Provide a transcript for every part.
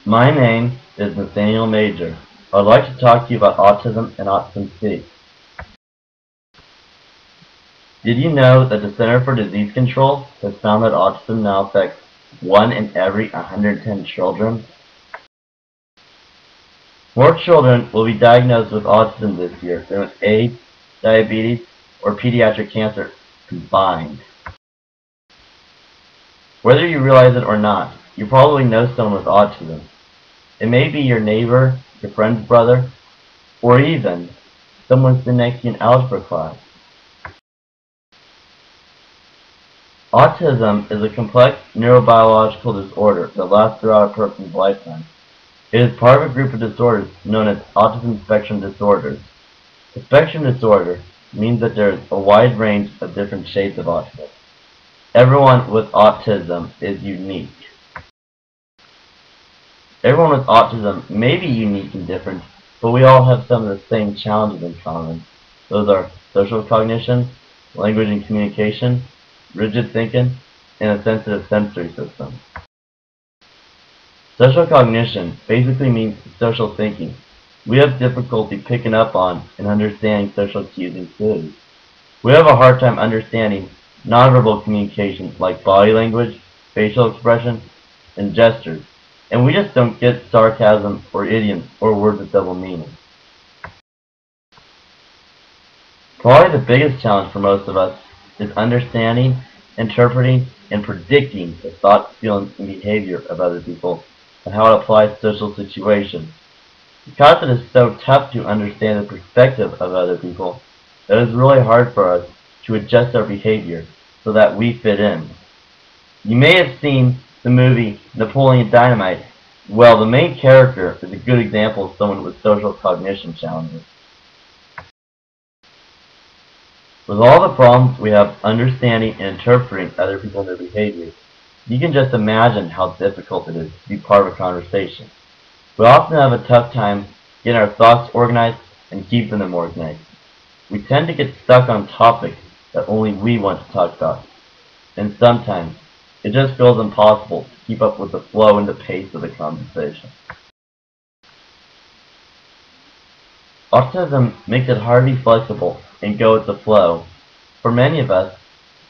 My name is Nathaniel Major. I'd like to talk to you about autism and Autism Speak. Did you know that the Center for Disease Control has found that autism now affects 1 in every 110 children? More children will be diagnosed with autism this year than with AIDS, diabetes, or pediatric cancer combined. Whether you realize it or not, you probably know someone with autism. It may be your neighbor, your friend's brother, or even someone sitting next to you in algebra class. Autism is a complex neurobiological disorder that lasts throughout a person's lifetime. It is part of a group of disorders known as autism spectrum disorders. A spectrum disorder means that there is a wide range of different shades of autism. Everyone with autism is unique. Everyone with autism may be unique and different, but we all have some of the same challenges in common. Those are social cognition, language and communication, rigid thinking, and a sensitive sensory system. Social cognition basically means social thinking. We have difficulty picking up on and understanding social cues and clues. We have a hard time understanding nonverbal communication like body language, facial expression, and gestures. And we just don't get sarcasm or idioms or words with double meaning. Probably the biggest challenge for most of us is understanding, interpreting, and predicting the thoughts, feelings, and behavior of other people and how it applies to social situations. Because it is so tough to understand the perspective of other people, it is really hard for us to adjust our behavior so that we fit in. You may have seen the movie Napoleon Dynamite. Well, the main character is a good example of someone with social cognition challenges. With all the problems we have understanding and interpreting other people and their behaviors, you can just imagine how difficult it is to be part of a conversation. We often have a tough time getting our thoughts organized and keeping them organized. We tend to get stuck on topics that only we want to talk about, and sometimes it just feels impossible to keep up with the flow and the pace of the conversation. Autism makes it hard to be flexible and go with the flow. For many of us,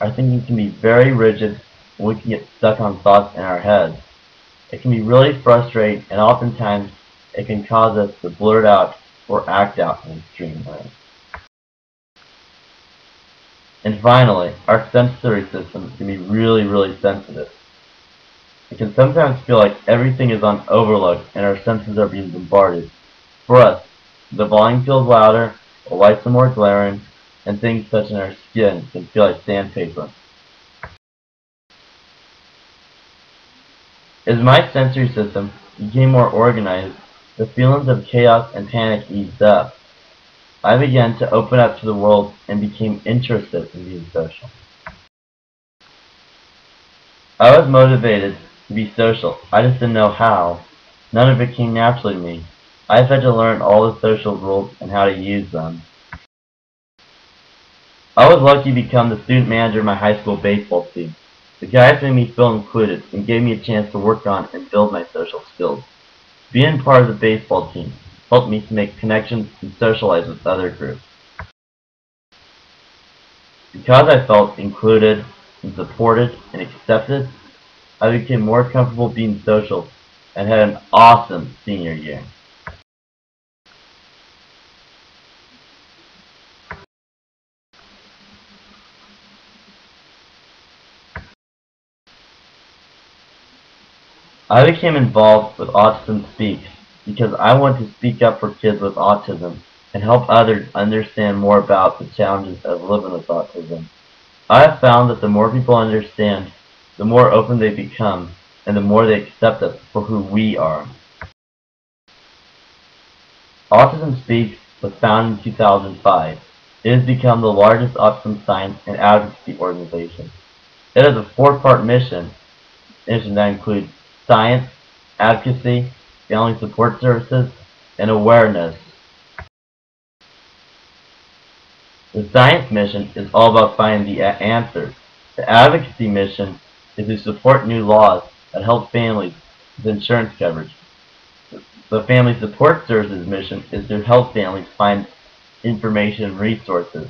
our thinking can be very rigid and we can get stuck on thoughts in our heads. It can be really frustrating, and oftentimes it can cause us to blurt out or act out in extreme ways. And finally, our sensory system can be really sensitive. It can sometimes feel like everything is on overload and our senses are being bombarded. For us, the volume feels louder, the lights are more glaring, and things touching our skin can feel like sandpaper. As my sensory system became more organized, the feelings of chaos and panic eased up. I began to open up to the world and became interested in being social. I was motivated to be social. I just didn't know how. None of it came naturally to me. I've had to learn all the social rules and how to use them. I was lucky to become the student manager of my high school baseball team. The guys made me feel included and gave me a chance to work on and build my social skills. Being part of the baseball team helped me to make connections and socialize with other groups. Because I felt included and supported and accepted, I became more comfortable being social and had an awesome senior year. I became involved with Autism Speaks because I want to speak up for kids with autism and help others understand more about the challenges of living with autism. I have found that the more people understand, the more open they become, and the more they accept us for who we are. Autism Speaks was founded in 2005. It has become the largest autism science and advocacy organization. It has a four-part mission that includes science, advocacy, family support services, and awareness. The science mission is all about finding the answers. The advocacy mission is to support new laws that help families with insurance coverage The Family Support Services mission is to help families find information and resources.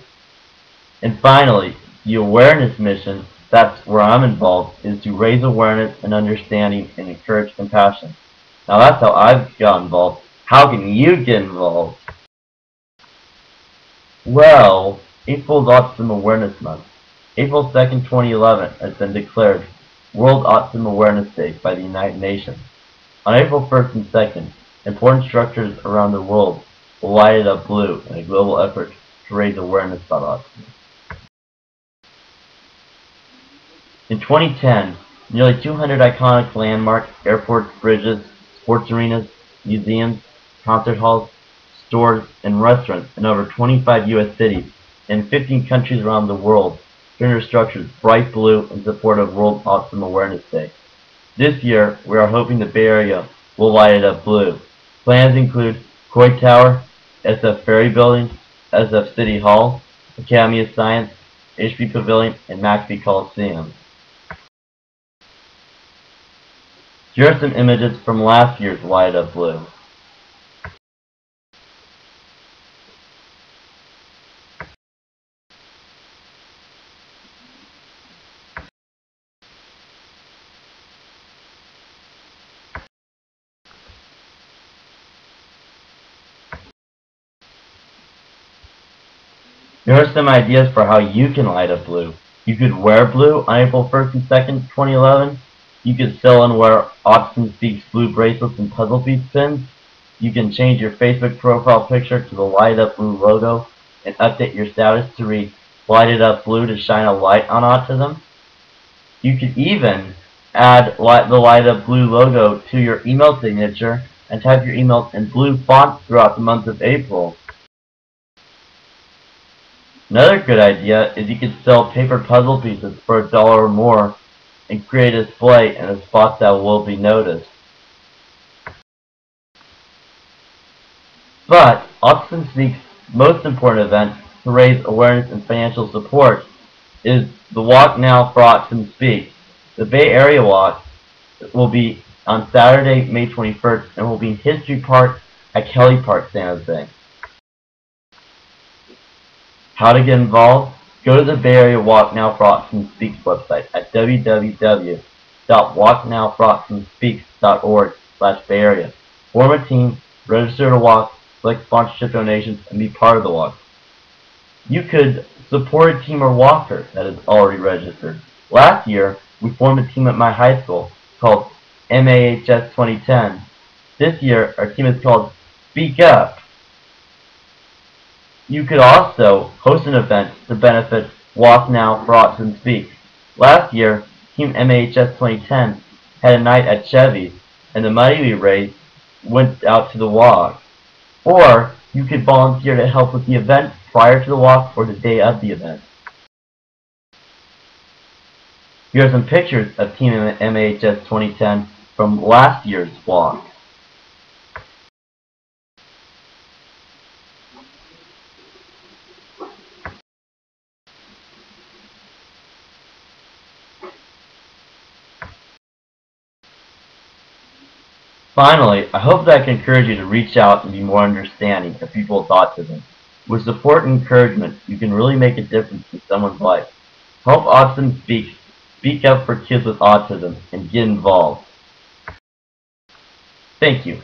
And finally, the awareness mission, that's where I'm involved, is to raise awareness and understanding and encourage compassion. Now that's how I've got involved. How can you get involved? Well, April is Autism Awareness Month. April 2nd, 2011 has been declared World Autism Awareness Day by the United Nations. On April 1st and 2nd, important structures around the world will light it up blue in a global effort to raise awareness about autism. In 2010, nearly 200 iconic landmarks, airports, bridges, sports arenas, museums, concert halls, stores, and restaurants in over 25 U.S. cities and 15 countries around the world turned their structures bright blue in support of World Autism Awareness Day. This year, we are hoping the Bay Area will light it up blue. Plans include Coy Tower, SF Ferry Building, SF City Hall, Academy of Science, HP Pavilion, and Maxby Coliseum. Here are some images from last year's Light Up Blue. Here are some ideas for how you can light up blue. You could wear blue on April 1st and 2nd, 2011. You could sell and wear Autism Speaks blue bracelets and puzzle piece pins. You can change your Facebook profile picture to the Light Up Blue logo and update your status to read Light It Up Blue to shine a light on autism. You could even add the Light Up Blue logo to your email signature and type your emails in blue font throughout the month of April. Another good idea is you could sell paper puzzle pieces for $1 or more and create a display in a spot that will be noticed. But Autism Speaks' most important event to raise awareness and financial support is the Walk Now for Autism Speaks. The Bay Area Walk will be on Saturday, May 21st, and will be in History Park at Kelly Park, San Jose. How to get involved? Go to the Bay Area Walk Now for Autism Speaks website at www.walknowforautismspeaks.org/Bay Area. Form a team, register to walk, select sponsorship donations, and be part of the walk. You could support a team or walker that is already registered. Last year, we formed a team at my high school called MAHS 2010. This year, our team is called Speak Up. You could also host an event to benefit Walk Now for Autism Speaks. Last year, Team MAHS 2010 had a night at Chevy's, and the money we raised went out to the walk. Or you could volunteer to help with the event prior to the walk or the day of the event. Here are some pictures of Team MAHS 2010 from last year's walk. Finally, I hope that I can encourage you to reach out and be more understanding of people with autism. With support and encouragement, you can really make a difference in someone's life. Help Autism Speaks, speak up for kids with autism, and get involved. Thank you.